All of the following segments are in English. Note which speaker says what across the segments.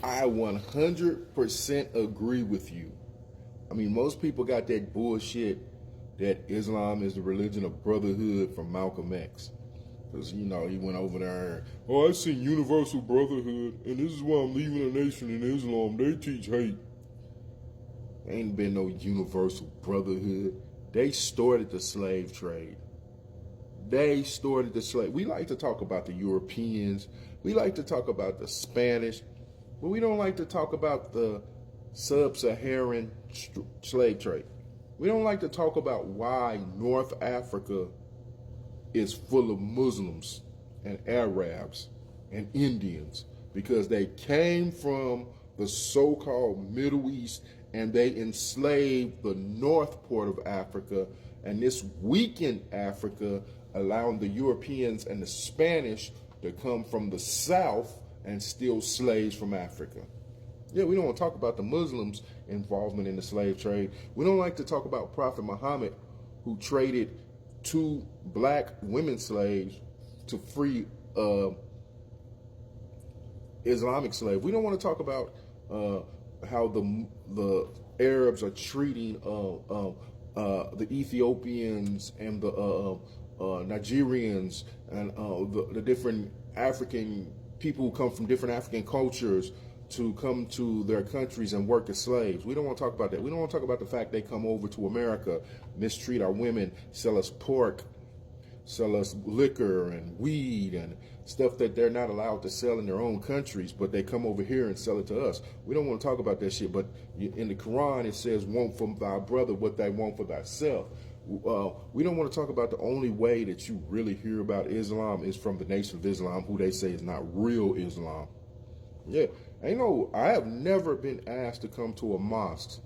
Speaker 1: I 100% agree with you. I mean, most people got that bullshit that Islam is the religion of brotherhood from Malcolm X. Because, you know, he went over there and, oh, I see universal brotherhood, and this is why I'm leaving a nation in Islam. They teach hate. Ain't been no universal brotherhood. They started the slave trade. They started the slave. We like to talk about the Europeans. We like to talk about the Spanish. But we don't like to talk about the sub-Saharan slave trade. We don't like to talk about why North Africa is full of Muslims and Arabs and Indians, because they came from the so-called Middle East and they enslaved the north part of Africa, and this weakened Africa, allowing the Europeans and the Spanish to come from the south and steal slaves from Africa. Yeah, we don't want to talk about the Muslims' involvement in the slave trade. We don't like to talk about Prophet Muhammad, who traded 2 black women slaves to free Islamic slaves. We don't want to talk about how the Arabs are treating the Ethiopians and the Nigerians and the different African people who come from different African cultures to come to their countries and work as slaves. We don't want to talk about that. We don't want to talk about the fact they come over to America, mistreat our women, sell us pork, sell us liquor and weed and stuff that they're not allowed to sell in their own countries, but they come over here and sell it to us. We don't want to talk about that shit, but in the Quran it says, want from thy brother what they want for thyself. We don't want to talk about the only way that you really hear about Islam is from the Nation of Islam, who they say is not real Islam. Yeah, I have never been asked to come to a mosque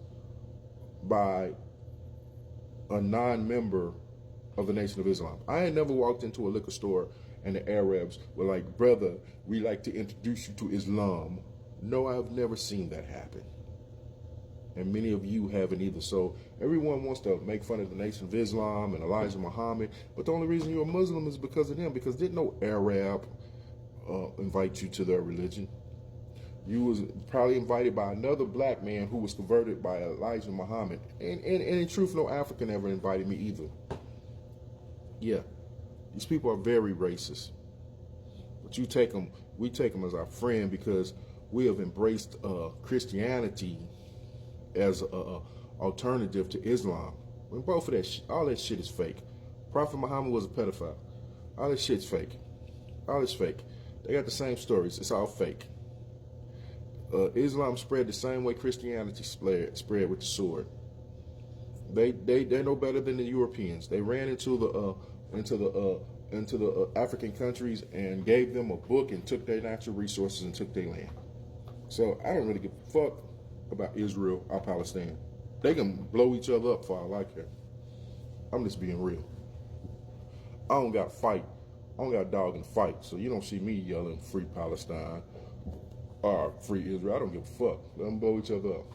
Speaker 1: by a non-member of the Nation of Islam. I ain't never walked into a liquor store and the Arabs were like, brother, we like to introduce you to Islam. No, I've never seen that happen. And many of you haven't either. So everyone wants to make fun of the Nation of Islam and Elijah Muhammad, but the only reason you're a Muslim is because of them, because didn't no Arab invite you to their religion? You was probably invited by another black man who was converted by Elijah Muhammad. And in truth, no African ever invited me either. Yeah, these people are very racist. But we take them as our friend, because we have embraced Christianity as an alternative to Islam. When both of that, all that shit is fake. Prophet Muhammad was a pedophile. All this shit's fake. All this fake. They got the same stories. It's all fake. Islam spread the same way Christianity spread with the sword. They're no better than the Europeans. They ran into the African countries and gave them a book and took their natural resources and took their land. So I don't really give a fuck about Israel or Palestine. They can blow each other up for all I care. I'm just being real. I don't got to fight. I don't got a dog in the fight. So you don't see me yelling free Palestine or free Israel. I don't give a fuck. Let them blow each other up.